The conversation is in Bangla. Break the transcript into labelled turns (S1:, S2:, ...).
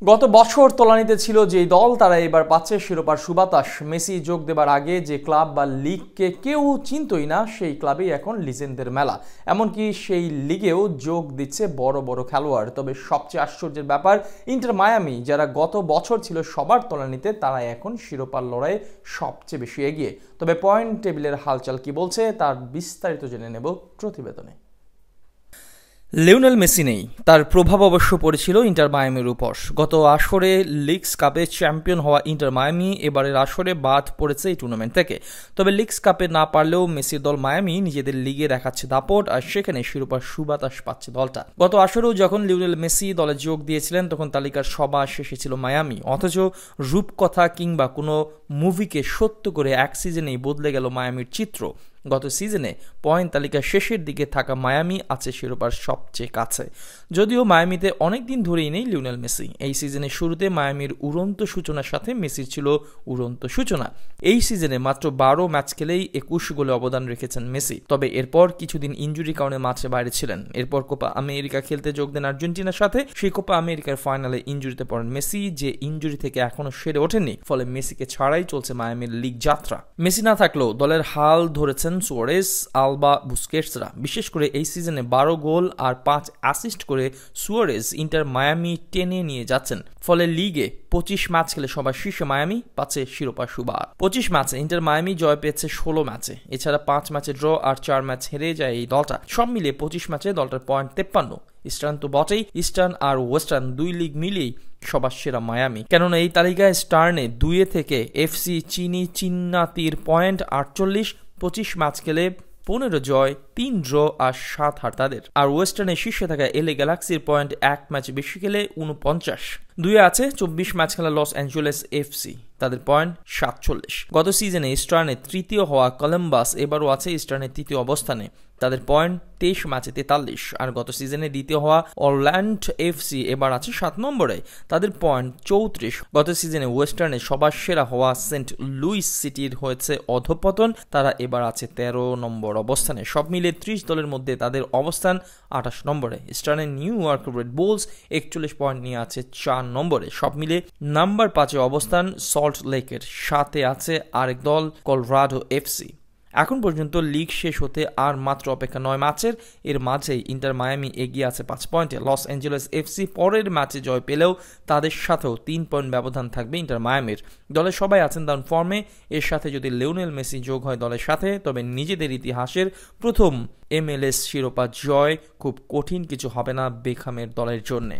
S1: গত বছর তলানিতে ছিল যেই দল তারা এবার পাচ্ছে শিরোপার সুবাতাস। মেসি যোগ দেবার আগে যে ক্লাব বা লিগকে কেউ চিনতই না, সেই ক্লাবেই এখন লিজেন্ডদের মেলা। এমনকি সেই লিগেও যোগ দিচ্ছে বড় বড় খেলোয়াড়। তবে সবচেয়ে আশ্চর্যের ব্যাপার, ইন্টার মায়ামি যারা গত বছর ছিল সবার তলানিতে, তারা এখন শিরোপার লড়াইয়ে সবচেয়ে বেশি এগিয়ে। তবে পয়েন্ট টেবিলের হালচাল কি বলছে তার বিস্তারিত জেনে নেব প্রতিবেদনে। লিওনেল মেসি নেই, তার প্রভাব অবশ্য পড়েছিল ইন্টার মায়ামির উপর। গত আসরে লিগস কাপে চ্যাম্পিয়ন হওয়া ইন্টার মায়ামি এবারের আসরে বাদ পড়েছে এই টুর্নামেন্ট থেকে। তবে লিগস কাপে না পারলেও মেসির দল মায়ামি নিজেদের লিগে দেখাচ্ছে দাপট, আর সেখানে শিরোপার সুবাতাস পাচ্ছে দলটা। গত আসরেও যখন লিওনেল মেসি দলে যোগ দিয়েছিলেন তখন তালিকার সবার শেষে ছিল মায়ামি, অথচ রূপকথা কিংবা কোনো মুভিকে সত্য করে এক সিজনেই বদলে গেল মায়ামির চিত্র। গত সিজনে পয়েন্ট তালিকার শেষের দিকে থাকা মায়ামি আছে শিরোপার সবচেয়ে কাছে। যদিও মায়ামিতে অনেকদিন ধরেই নেই লিওনেল মেসি। এই সিজনের শুরুতে মায়ামির উড়ন্ত সূচনার সাথে মেসির ছিল উড়ন্ত সূচনা। এই সিজনে মাত্র 12 ম্যাচ খেলেই 21 গোলে অবদান রেখেছেন মেসি। তবে এরপর কিছুদিন ইনজুরি কারণে মাঠে বাইরে ছিলেন। এরপর কোপা আমেরিকা খেলতে যোগ দেন আর্জেন্টিনার সাথে। সেই কোপা আমেরিকার ফাইনালে ইনজুরিতে পড়েন মেসি, যে ইনজুরি থেকে এখনো সেরে ওঠেননি। ফলে মেসিকে ছাড়াই চলছে মায়ামির লিগ যাত্রা। মেসি না থাকলেও দলের হাল ধরেছেন সুয়ারেস, আলবা, বুস্কেটসরা। বিশেষ করে এই সিজনে 12 গোল আর 5 অ্যাসিস্ট করে সুয়ারেস ইন্টার মায়ামি টেনে নিয়ে যাচ্ছেন। ফলে লিগে 25 ম্যাচ খেলে সবার শীর্ষে মায়ামি পাচ্ছে শিরোপা সুবাদ। 25 ম্যাচে ইন্টার মায়ামি জয় পেয়েছে 16 ম্যাচে। এছাড়া 5 ম্যাচে ড্র আর 4 ম্যাচ হেরে যায় এই দলটা। সব মিলিয়ে 25 ম্যাচে দলটার পয়েন্ট 53। ইস্টার্ন তো বটেই, ইস্টার্ন আর ওয়েস্টার্ন দুই লিগ মিলিয়েই সবার সেরা মায়ামি। কেননা এই তালিকায় স্টার্নে 2 থেকে এফসি চিন্নাতির পয়েন্ট 48। 25 ম্যাচ খেলে 15 জয়, 3 ড্র আর 7 হার তাদের। আর ওয়েস্টার্নে শীর্ষে থাকা এলএ গ্যালাক্সির পয়েন্ট 1 ম্যাচ বেশি খেলে 49। 2 আছে 24 ম্যাচ খেলা লস অ্যাঞ্জেলেস এফসি, তাদের পয়েন্ট 47। গত সিজনে ইস্টার্নে তৃতীয় হওয়া কলম্বাস এবারও আছে ইস্টার্নের তৃতীয় অবস্থানে, তাদের পয়েন্ট 23 ম্যাচে 43। আর গত সিজনে দ্বিতীয় হওয়া অরল্যান্ডো এফসি এবার আছে 7 নম্বরে, তাদের পয়েন্ট 34। গত সিজনে ওয়েস্টার্নে সবার সেরা হওয়া সেন্ট লুইস সিটির হয়েছে অধঃপতন, তারা এবার আছে 13 নম্বর অবস্থানে। সব মিলে 30 দলের মধ্যে তাদের অবস্থান 28 নম্বরে। ইস্টার্নের New York Red Bulls 41 point নিয়ে আছে 4 নম্বরে। সব মিলে নাম্বার 5 অবস্থান সল্ট লেকের, সাথে আছে আরেক দল কলোরাডো এফসি। এখন পর্যন্ত লিগ শেষ হতে আর মাত্র অপেক্ষা 9 ম্যাচের। এর মাঝেই ইন্টার মায়ামি এগিয়ে আছে 5 পয়েন্টে। লস অ্যাঞ্জেলেস এফসি পরের ম্যাচে জয় পেলেও তাদের সাথেও 3 পয়েন্ট ব্যবধান থাকবে ইন্টার মায়ামির। দলের সবাই আছেন দারুণ ফর্মে। এর সাথে যদি লিওনেল মেসি যোগ হয় দলের সাথে, তবে নিজেদের ইতিহাসের প্রথম MLS শিরোপা জয় খুব কঠিন কিছু হবে না বেকহামের দলের জন্যে।